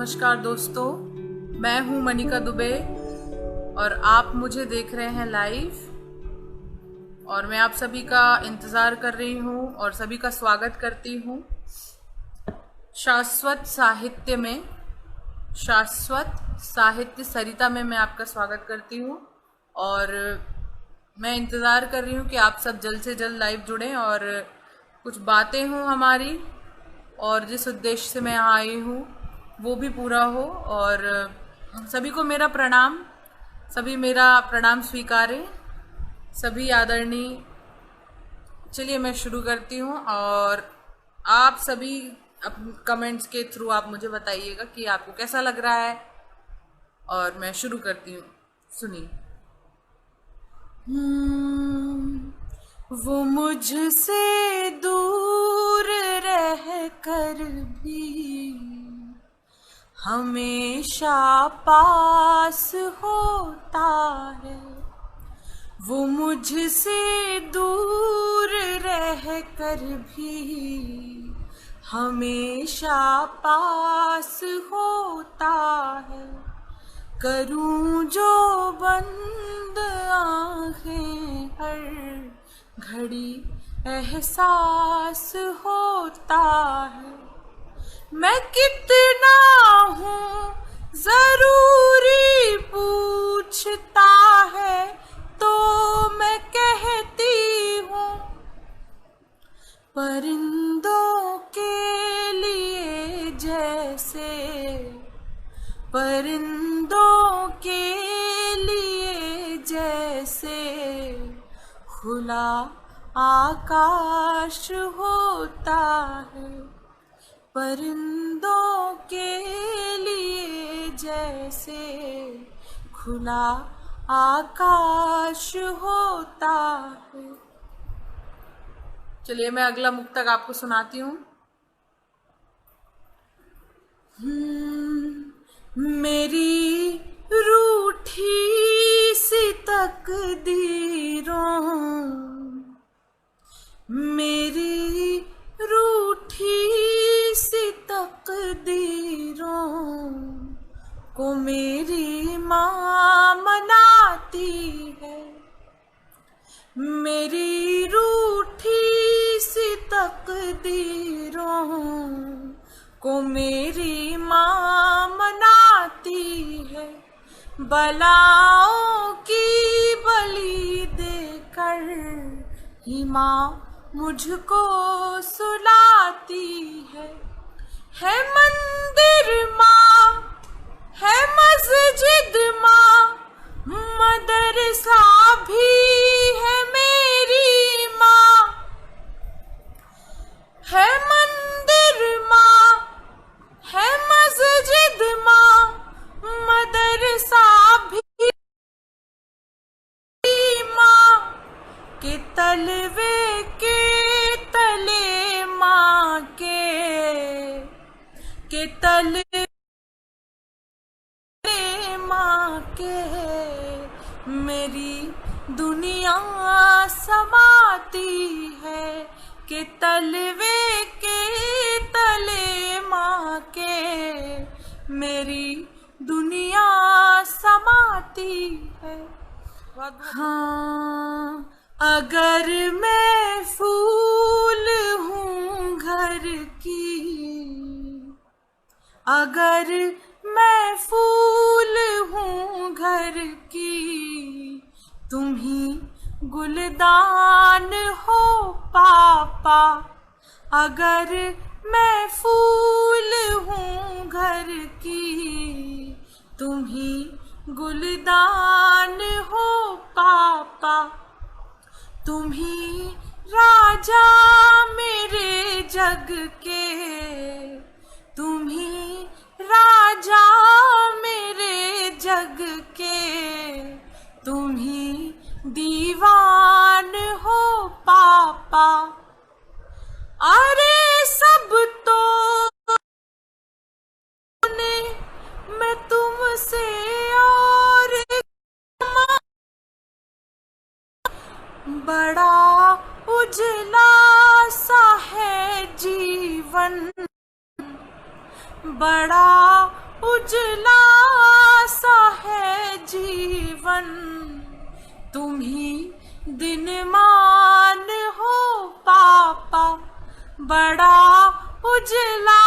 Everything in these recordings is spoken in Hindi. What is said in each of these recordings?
नमस्कार दोस्तों, मैं हूं मनिका दुबे और आप मुझे देख रहे हैं लाइव। और मैं आप सभी का इंतज़ार कर रही हूं और सभी का स्वागत करती हूं शाश्वत साहित्य में, शाश्वत साहित्य सरिता में मैं आपका स्वागत करती हूं। और मैं इंतज़ार कर रही हूं कि आप सब जल्द से जल्द लाइव जुड़ें और कुछ बातें हों हमारी, और जिस उद्देश्य से मैं यहाँ आई हूँ वो भी पूरा हो। और सभी को मेरा प्रणाम, सभी मेरा प्रणाम स्वीकारें, सभी आदरणीय। चलिए मैं शुरू करती हूँ और आप सभी कमेंट्स के थ्रू आप मुझे बताइएगा कि आपको कैसा लग रहा है। और मैं शुरू करती हूँ, सुनिए। वो मुझसे दूर रह कर भी हमेशा पास होता है। वो मुझसे दूर रह कर भी हमेशा पास होता है। करूं जो बंद आँखें हर घड़ी एहसास होता है। मैं कितना हूँ जरूरी पूछता है तो मैं कहती हूँ, परिंदों के लिए जैसे, परिंदों के लिए जैसे खुला आकाश होता है। परिंदों के लिए जैसे खुला आकाश होता है। चलिए मैं अगला मुक्तक आपको सुनाती हूँ। मेरी रूठी सी तकदीरों, मेरी रूठी सी तकदीरों को मेरी माँ मनाती है। मेरी रूठी सी तकदीरों को मेरी माँ मनाती है। बलाओं की बलि देकर ही माँ मुझको सुलाती है। मंदिर माँ, है मस्जिद माँ, मदरसा भी है मेरी माँ। है मंदिर माँ, है मस्जिद माँ, मदरसा भी माँ। के तलवे के तले माँ के तले माँ के मेरी दुनिया समाती है। के तलवे के तले माँ के मेरी दुनिया समाती है। हाँ, अगर मैं फूल हूँ घर की, अगर मैं फूल हूँ घर की, तुम ही गुलदान हो पापा। अगर मैं फूल हूँ घर की, तुम ही गुलदान हो पापा। तुम ही राजा मेरे जग के, तुम ही राजा मेरे जग के, तुम ही दीवान हो पापा। अरे सब तो ने मैं तुमसे और बड़ा उजला सा है जीवन, बड़ा उजला सा है जीवन, तुम ही दिन मान हो पापा, बड़ा उजला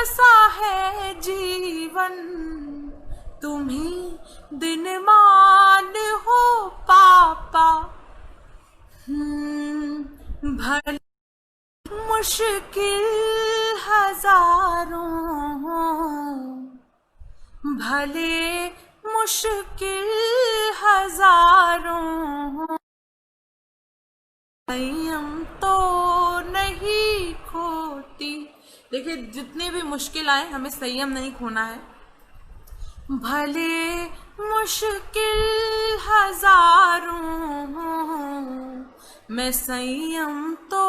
सा है जीवन, तुम ही दिन मान हो पापा। भले मुश्किल हजारों हों, भले मुश्किल हजारों हों, संयम तो नहीं खोती। देखिए, जितनी भी मुश्किल आए हमें संयम नहीं खोना है। भले मुश्किल हजारों हों, मैं संयम तो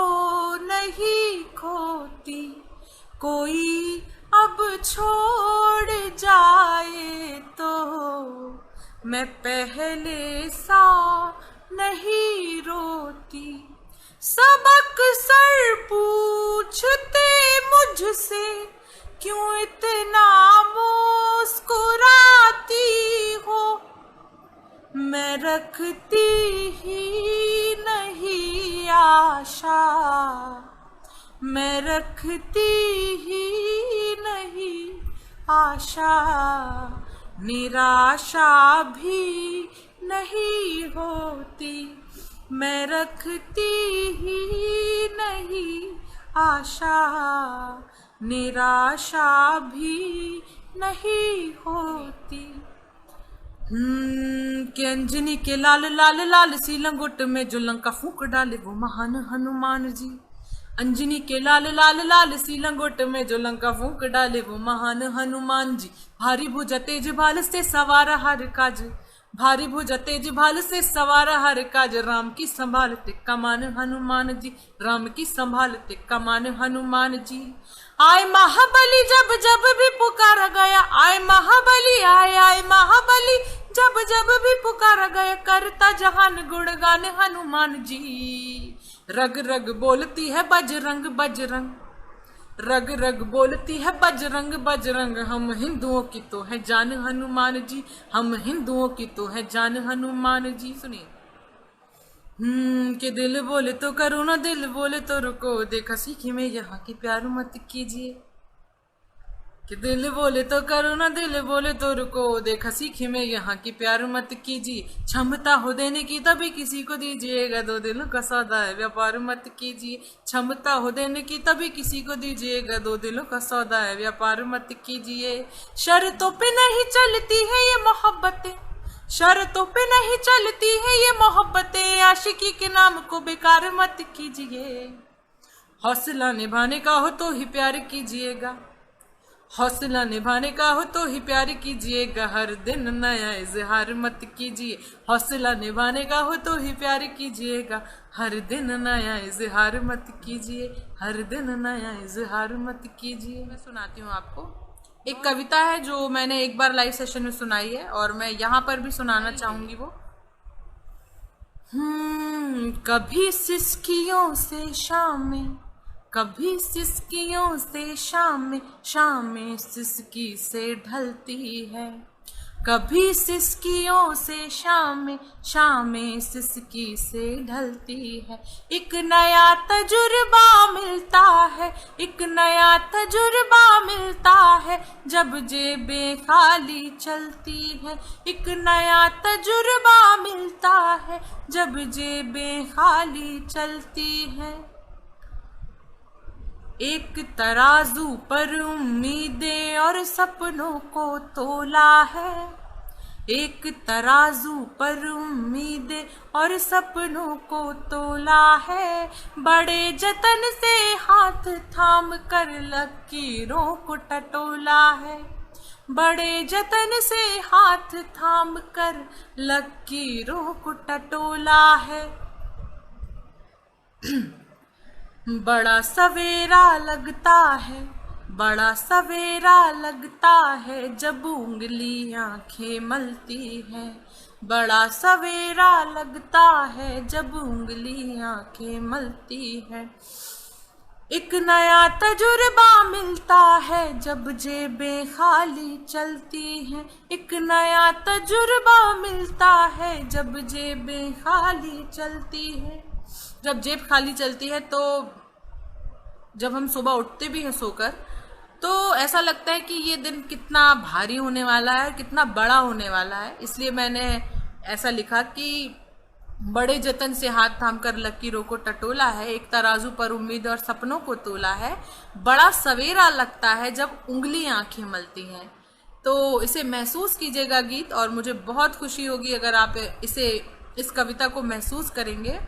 नहीं खोती। कोई अब छोड़ जाए तो मैं पहले सा नहीं रोती। सबक सर पूछते मुझसे, क्यों इतना मुस्कुराती हो, मैं रखती ही नहीं आशा, मैं रखती ही नहीं आशा। निराशा भी नहीं होती, मैं रखती ही नहीं आशा, निराशा भी नहीं होती। कि अंजनी के लाल लाल लाल सी लंगोट में जो लंका फूंक डाले वो महान हनुमान जी। अंजनी के लाल लाल लाल सी लंगोट में जो लंका फूंक डाले वो महान हनुमान जी। भारी भुजा तेज भाल से सवार हर काज, भारी भुजा तेज भाल से सवार हर काज, राम की संभालते कमान हनुमान जी, राम की संभालते कमान हनुमान जी। आए महाबली जब जब भी पुकारा गया, आए महाबली आए आए महाबली जब जब भी पुकारा गया, करता जहान गुणगान हनुमान जी। रग रग बोलती है बजरंग बजरंग, रग रग बोलती है बजरंग बजरंग, हम हिंदुओं की तो है जान हनुमान जी, हम हिंदुओं की तो है जान हनुमान जी। सुनिए। कि दिल बोले तो करो ना, दिल बोले तो रुको, देखा सीखी में यहाँ की प्यार मत कीजिए। कि दिल बोले तो करो ना, दिल बोले तो रुको, देखा सीखी में यहाँ की प्यार मत कीजिए। क्षमता हो देने की तभी किसी को दीजिएगा, दो दिलों का सौदा है व्यापार मत कीजिए। क्षमता हो देने की तभी किसी को दीजिएगा, दो दिलों का सौदा है व्यापार मत कीजिए। शर्तों पे नहीं चलती है ये मोहब्बतें, शर्तों पे नहीं चलती है ये मोहब्बतें, आशिकी के नाम को बेकार मत कीजिए। हौसला निभाने का हो तो ही प्यार कीजिएगा, हौसला निभाने का हो तो ही प्यार कीजिएगा, हर दिन नया इजहार मत कीजिए। हौसला निभाने का हो तो ही प्यार कीजिएगा, हर दिन नया इजहार मत कीजिए, हर दिन नया इजहार मत कीजिए। मैं सुनाती हूँ आपको एक कविता है जो मैंने एक बार लाइव सेशन में सुनाई है और मैं यहाँ पर भी सुनाना चाहूंगी वो। कभी सिसकियों से शामें, कभी सिसकियों से शामें, शामें सिसकी से ढलती है, कभी सिसकियों से शामें, शामें सिसकी से ढलती है। एक नया तजुर्बा मिलता है, एक नया तजुर्बा मिलता है, जब जेबें खाली चलती है। एक नया तजुर्बा मिलता है, जब जेबें खाली चलती है। एक तराजू पर उम्मीदें और सपनों को तोला है, एक तराजू पर उम्मीदें और सपनों को तोला है। बड़े जतन से हाथ थाम कर लकीरों को टटोला है, बड़े जतन से हाथ थाम कर लकीरों को टटोला है। बड़ा सवेरा लगता है, बड़ा सवेरा लगता है, जब उंगली आंखें मलती है। बड़ा सवेरा लगता है, जब उंगली आंखें मलती है। एक नया तजुर्बा मिलता है जब जेबें खाली चलती हैं। एक नया तजुर्बा मिलता है जब जेबें खाली चलती हैं। जब जेब खाली चलती है तो जब हम सुबह उठते भी हैं सोकर, तो ऐसा लगता है कि ये दिन कितना भारी होने वाला है, कितना बड़ा होने वाला है। इसलिए मैंने ऐसा लिखा कि बड़े जतन से हाथ थामकर लकीरों को टटोला है, एक तराजू पर उम्मीद और सपनों को तोला है। बड़ा सवेरा लगता है जब उंगली आंखें मलती हैं। तो इसे महसूस कीजिएगा गीत, और मुझे बहुत खुशी होगी अगर आप इस कविता को महसूस करेंगे।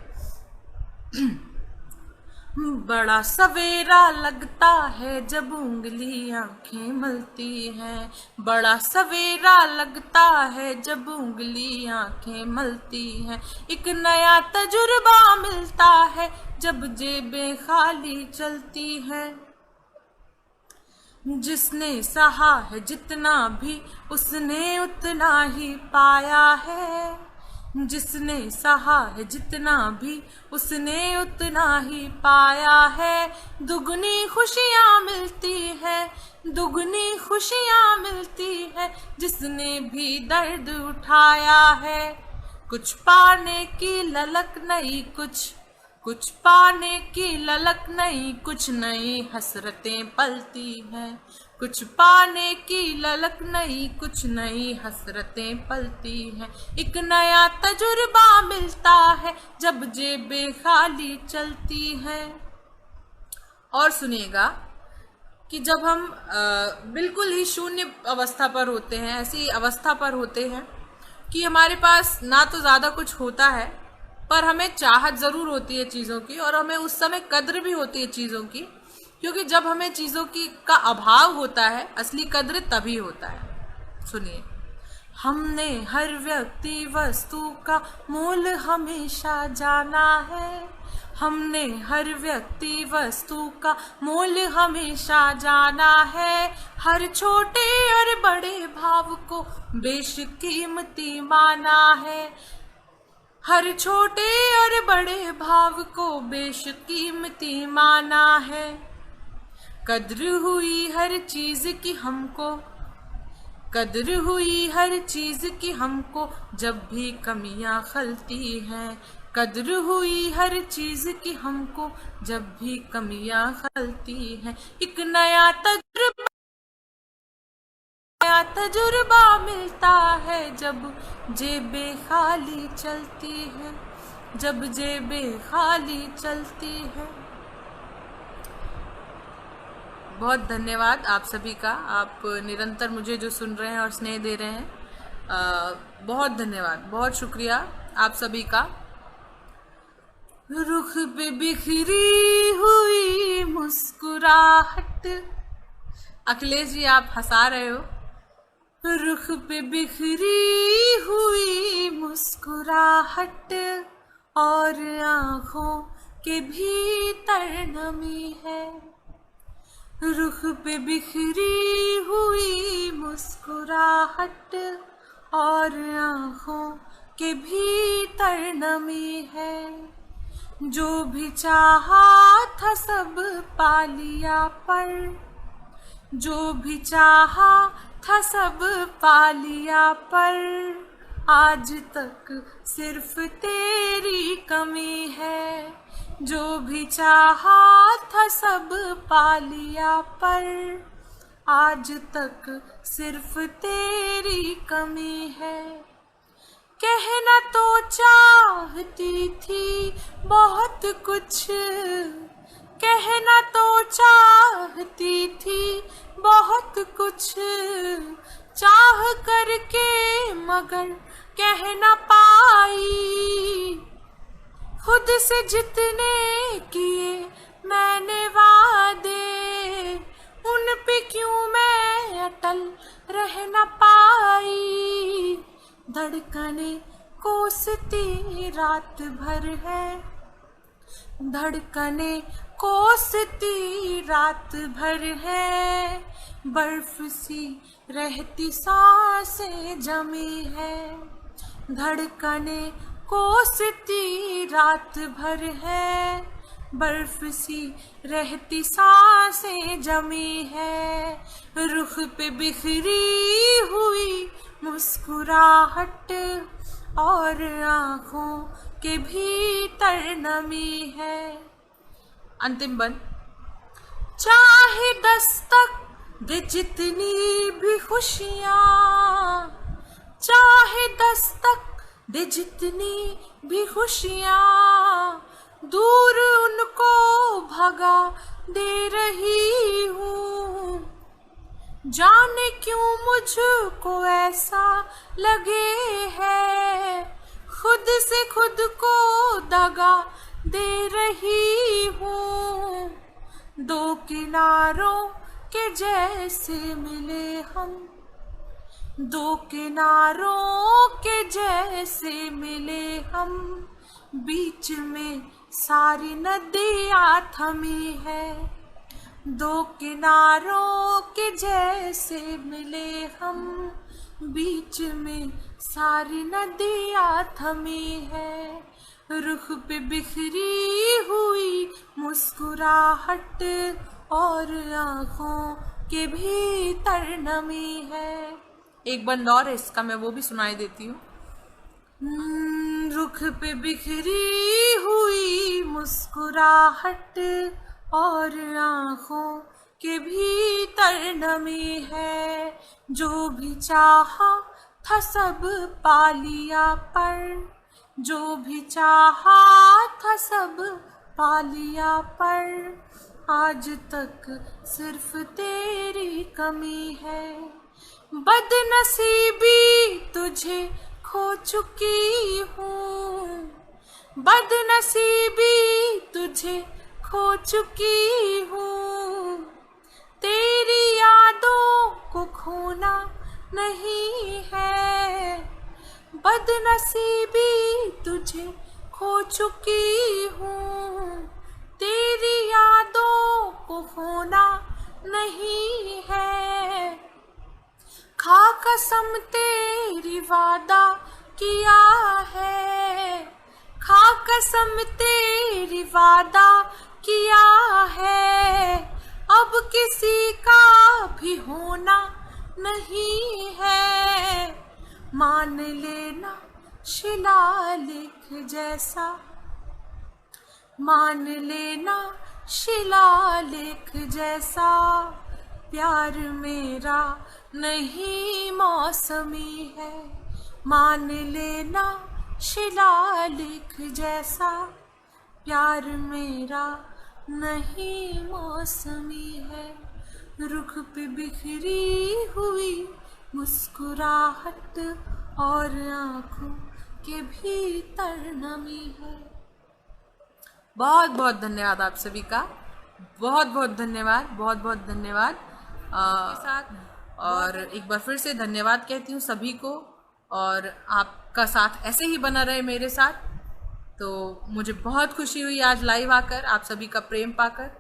बड़ा सवेरा लगता है जब उंगली आंखें मलती हैं। बड़ा सवेरा लगता है जब उंगली आंखें मलती हैं। एक नया तजुर्बा मिलता है जब जेबें खाली चलती हैं। जिसने सहा है जितना भी उसने उतना ही पाया है। जिसने सहा है जितना भी उसने उतना ही पाया है। दुगनी खुशियाँ मिलती है, दुगनी खुशियाँ मिलती है जिसने भी दर्द उठाया है। कुछ पाने की ललक नहीं, कुछ पाने की ललक नहीं, कुछ नई हसरतें पलती हैं। कुछ पाने की ललक नहीं, कुछ नई हसरतें पलती हैं। एक नया तजुर्बा मिलता है जब जेबें खाली चलती हैं। और सुनिएगा कि जब हम बिल्कुल ही शून्य अवस्था पर होते हैं, ऐसी अवस्था पर होते हैं कि हमारे पास ना तो ज़्यादा कुछ होता है, पर हमें चाहत ज़रूर होती है चीज़ों की, और हमें उस समय कद्र भी होती है चीज़ों की। क्योंकि जब हमें चीज़ों का अभाव होता है, असली कद्र तभी होता है। सुनिए, हमने हर व्यक्ति वस्तु का मोल हमेशा जाना है। हमने हर व्यक्ति वस्तु का मोल हमेशा जाना है। हर छोटे और बड़े भाव को बेशकीमती माना है। हर छोटे और बड़े भाव को बेशकीमती माना है। कद्र हुई हर चीज की हमको, कद्र हुई हर चीज की हमको जब भी कमियां खलती हैं। कद्र हुई हर चीज की हमको जब भी कमियां खलती हैं। एक नया तजुर्बा मिलता है जब जेबें खाली चलती हैं। जब जेबें खाली चलती हैं। बहुत धन्यवाद आप सभी का, आप निरंतर मुझे जो सुन रहे हैं और स्नेह दे रहे हैं। बहुत धन्यवाद, बहुत शुक्रिया आप सभी का। रुख पे बिखरी हुई मुस्कुराहट, अखिलेश जी आप हंसा रहे हो। रुख पे बिखरी हुई मुस्कुराहट और आँखों के भीतर नमी है। रुख पे बिखरी हुई मुस्कुराहट और आँखों के भीतर नमी है। जो भी चाहा था सब पा लिया, पर जो भी चाहा था सब पा लिया, पर आज तक सिर्फ तेरी कमी है। जो भी चाहा था सब पा लिया, पर आज तक सिर्फ तेरी कमी है। कहना तो चाहती थी बहुत कुछ, कहना तो चाहती थी बहुत कुछ, चाह करके मगर कह न पाई। खुद से जितने किए मैंने वादे, उन पे क्यों मैं अटल रह न पाई। धड़कने कोसती रात भर है, धड़कने कोसती रात भर है। बर्फ सी रहती सांसें जमी है, धड़कने कोसती रात भर है। बर्फ सी रहती सांसें जमी है, रुख पे बिखरी हुई मुस्कुराहट और आँखों के भीतर नमी है। अंतिम बंद। चाहे दस्तक दे जितनी भी खुशियाँ, चाहे दस्तक दे जितनी भी खुशियाँ, दूर उनको भगा दे रही हूँ। जाने क्यों मुझको ऐसा लगे है, खुद से खुद को दगा दे रही हूँ। दो किनारों के जैसे मिले हम, दो किनारों के जैसे मिले हम, बीच में सारी नदियाँ थमी है। दो किनारों के जैसे मिले हम, बीच में सारी नदियाँ थमी है। रुख पे बिखरी हुई मुस्कुराहट और आँखों के भीतर नमी है। एक बंद और है इसका, मैं वो भी सुनाई देती हूँ। रुख पे बिखरी हुई मुस्कुराहट और आँखों के भीतर नमी है। जो भी चाहा था सब पा लिया, पर जो भी चाहा था सब पा लिया, पर आज तक सिर्फ तेरी कमी है। बदनसीबी तुझे खो चुकी हूँ, बदनसीबी तुझे खो चुकी हूँ। तेरी यादों को खोना नहीं है, बदनसीबी तुझे खो चुकी हूँ। तेरी यादों को खोना नहीं है। खा कसम तेरी वादा किया है, खा कसम तेरी वादा किया है। अब किसी का भी होना नहीं है। मान लेना शिलालेख जैसा, मान लेना शिलालेख जैसा, प्यार मेरा नहीं मौसमी है। मान लेना शिलालेख जैसा, प्यार मेरा नहीं मौसमी है। रुख पे बिखरी हुई मुस्कुराहट और आँखों के भीतर नमी है। बहुत बहुत धन्यवाद आप सभी का, बहुत बहुत धन्यवाद, बहुत बहुत धन्यवाद। और एक बार फिर से धन्यवाद कहती हूँ सभी को, और आपका साथ ऐसे ही बना रहे मेरे साथ। तो मुझे बहुत खुशी हुई आज लाइव आकर, आप सभी का प्रेम पाकर।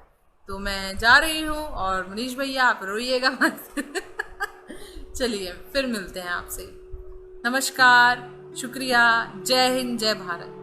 तो मैं जा रही हूँ, और मनीष भैया आप रोइएगा मत। चलिए फिर मिलते हैं आपसे। नमस्कार, शुक्रिया, जय हिंद, जय भारत।